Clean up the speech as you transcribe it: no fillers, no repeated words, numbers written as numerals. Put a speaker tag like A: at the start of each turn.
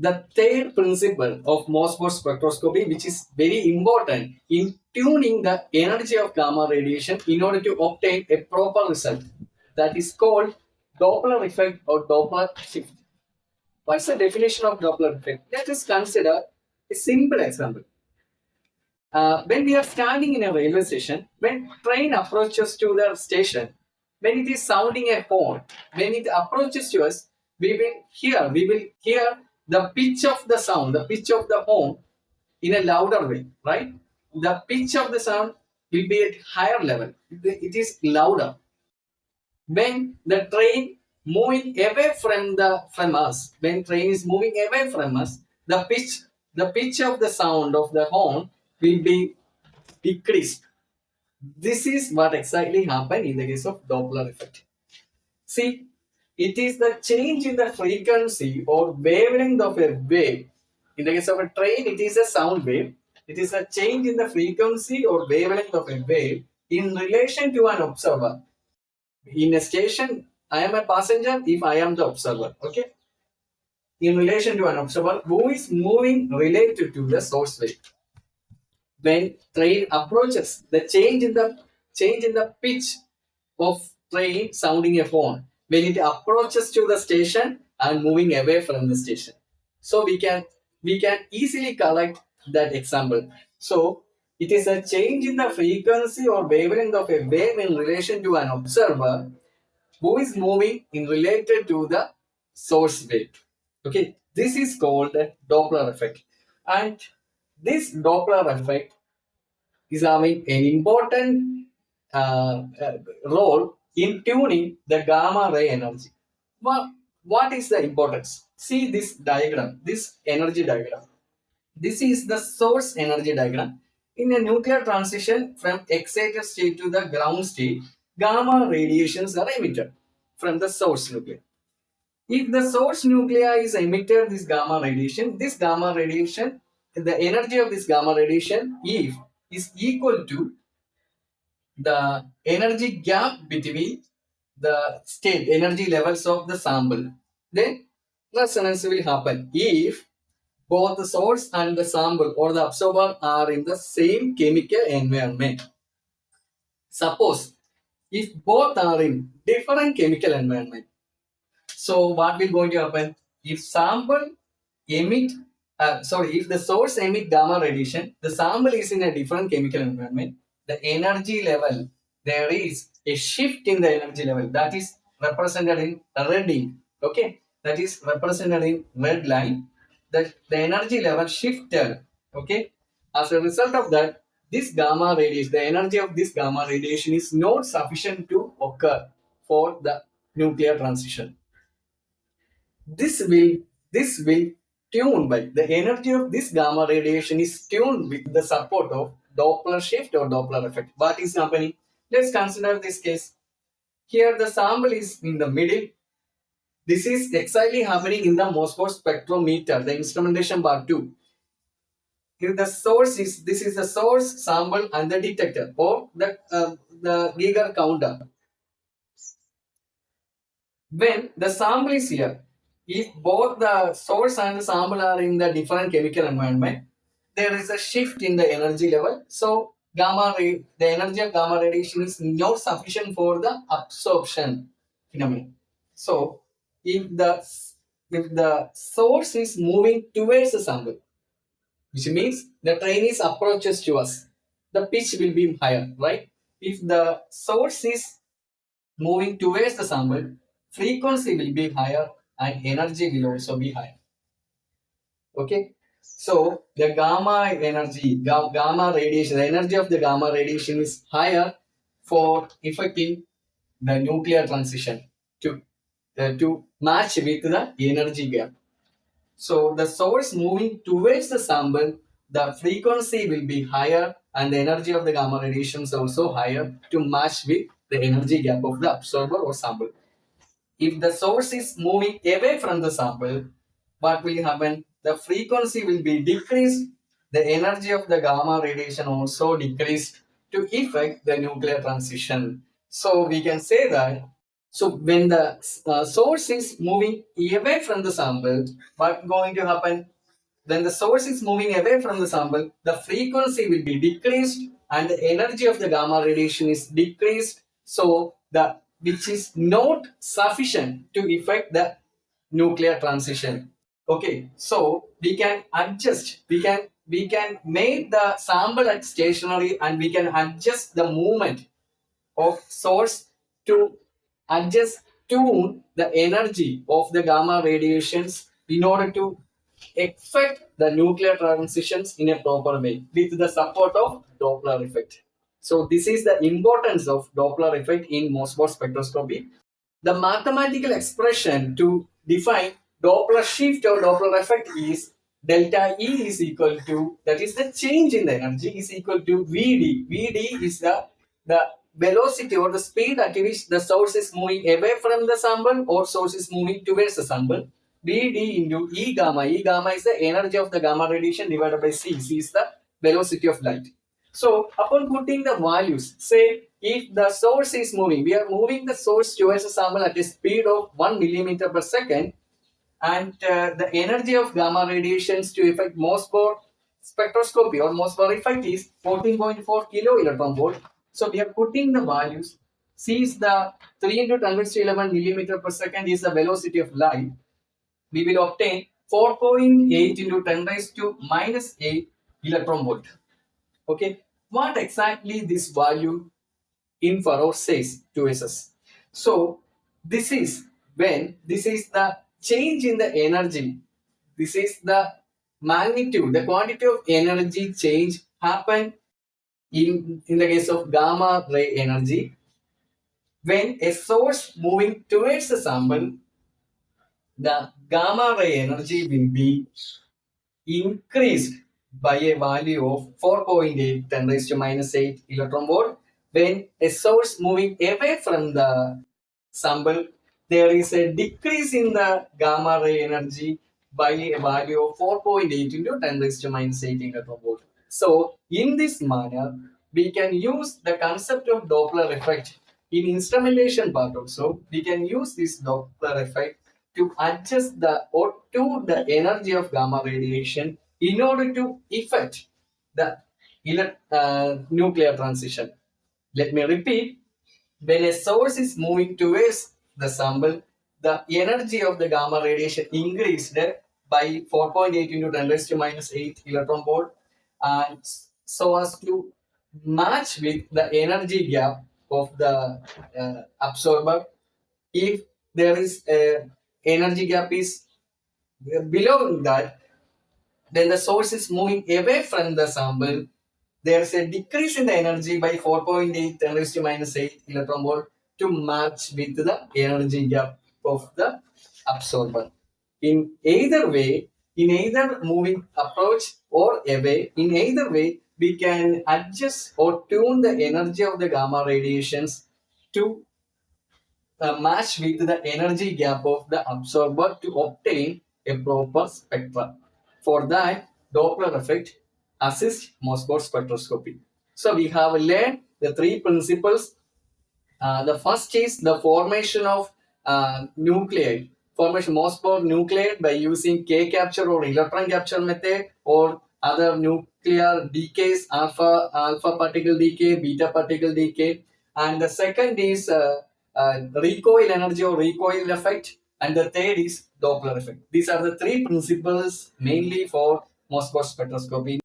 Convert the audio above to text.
A: the third principle of MÖSSBAUER spectroscopy, which is very important in tuning the energy of gamma radiation in order to obtain a proper result, that is called Doppler effect or Doppler shift. What's the definition of Doppler effect? Let us consider a simple example. When we are standing in a railway station, when train approaches to the station, when it is sounding a horn, when it approaches to us, we will hear the pitch of the sound, the pitch of the horn in a louder way, right? The pitch of the sound will be at higher level. It is louder. When the train moving away from us, when train is moving away from us, the pitch of the sound of the horn will be decreased. This is what exactly happened in the case of Doppler effect. See, it is the change in the frequency or wavelength of a wave. In the case of a train, it is a sound wave. It is a change in the frequency or wavelength of a wave in relation to an observer. In a station, I am a passenger if I am the observer. Okay. In relation to an observer who is moving related to the source wave. When train approaches, the change in the pitch of train sounding a horn when it approaches to the station and moving away from the station. So we can easily collect that example. So it is a change in the frequency or wavelength of a wave in relation to an observer who is moving in related to the source wave. Okay, this is called the Doppler effect, and this Doppler effect is having an important role in tuning the gamma ray energy. What is the importance? See this diagram, this energy diagram. This is the source energy diagram. In a nuclear transition from excited state to the ground state, gamma radiations are emitted from the source nucleus. If the source nuclei is emitted this gamma radiation, the energy of this gamma radiation if is equal to the energy gap between the state energy levels of the sample. Then resonance will happen if both the source and the sample or the observer are in the same chemical environment. Suppose if both are in different chemical environment, so what will going to happen? If if the source emit gamma radiation, the sample is in a different chemical environment, the energy level, there is a shift in the energy level that is represented in red ink. Okay, that is represented in red line. That the energy level shifted. Okay, as a result of that, this gamma radiation, the energy of this gamma radiation is not sufficient to occur for the nuclear transition. This will tune by the energy of this gamma radiation is tuned with the support of Doppler shift or Doppler effect. What is happening? Let's consider this case. Here the sample is in the middle. This is exactly happening in the MÖSSBAUER spectrometer, the instrumentation part 2. Here the source is, this is the source, sample and the detector or the Geiger counter. When the sample is here, if both the source and the sample are in the different chemical environment, there is a shift in the energy level. So the energy of gamma radiation is not sufficient for the absorption phenomenon. So if the source is moving towards the sample, which means the train is approaches to us, the pitch will be higher, right? If the source is moving towards the sample, frequency will be higher and energy will also be higher. Okay, so the gamma energy, gamma radiation, the energy of the gamma radiation is higher for effecting the nuclear transition to match with the energy gap. So the source moving towards the sample, the frequency will be higher and the energy of the gamma radiation is also higher to match with the energy gap of the observer or sample. If the source is moving away from the sample, what will happen? The frequency will be decreased, the energy of the gamma radiation also decreased to effect the nuclear transition. So we can say that So when the source is moving away from the sample, what going to happen? When the source is moving away from the sample, the frequency will be decreased and the energy of the gamma radiation is decreased. So the which is not sufficient to effect the nuclear transition. Okay, so we can adjust. We can make the sample at stationary and we can adjust the movement of source to adjust tune the energy of the gamma radiations in order to effect the nuclear transitions in a proper way with the support of Doppler effect. So this is the importance of Doppler effect in Mossberg spectroscopy. The mathematical expression to define Doppler shift or Doppler effect is delta E is equal to, that is the change in the energy, is equal to Vd. Vd is the velocity or the speed at which the source is moving away from the sample or source is moving towards the sample. Vd into E gamma. E gamma is the energy of the gamma radiation divided by C. C is the velocity of light. So upon putting the values, say if the source is moving, we are moving the source towards the sample at a speed of 1 millimeter per second, and the energy of gamma radiations to effect Mossberg spectroscopy or Mossberg effect is 14.4 kilo electron volt. So we are putting the values. C is the 3 into 10 raised to 11 millimeter per second is the velocity of light. We will obtain 4.8 into 10 raised to minus 8 electron volt. Okay, what exactly this value infer or says to us? So this is when this is the change in the energy. This is the magnitude, the quantity of energy change happen in the case of gamma ray energy. When a source moving towards the sample, the gamma ray energy will be increased by a value of 4.8 10 raised to minus 8 electron volt. When a source moving away from the sample, there is a decrease in the gamma ray energy by a value of 4.8 into 10 raised to minus 8 electron volt. So, in this manner, we can use the concept of Doppler effect in instrumentation part also. We can use this Doppler effect to adjust the or tune the energy of gamma radiation in order to effect the nuclear transition. Let me repeat. When a source is moving towards the sample, the energy of the gamma radiation increased by 4.8 into 10 raised to minus 8 electron volt, and so as to match with the energy gap of the absorber. If there is a energy gap is below that, then the source is moving away from the sample. There is a decrease in the energy by 4.8 10 raised to minus 8 electron volt to match with the energy gap of the absorber. In either way, in either moving approach or away, in either way, we can adjust or tune the energy of the gamma radiations to match with the energy gap of the absorber to obtain a proper spectra. For that, Doppler effect assists Mossberg spectroscopy. So we have learned the three principles. The first is the formation of nuclei. Formation Mossberg nuclei by using K capture or electron capture method or other nuclear decays, alpha particle decay, beta particle decay. And the second is recoil energy or recoil effect. And the third is Doppler effect. These are the three principles mainly for Mossberg spectroscopy.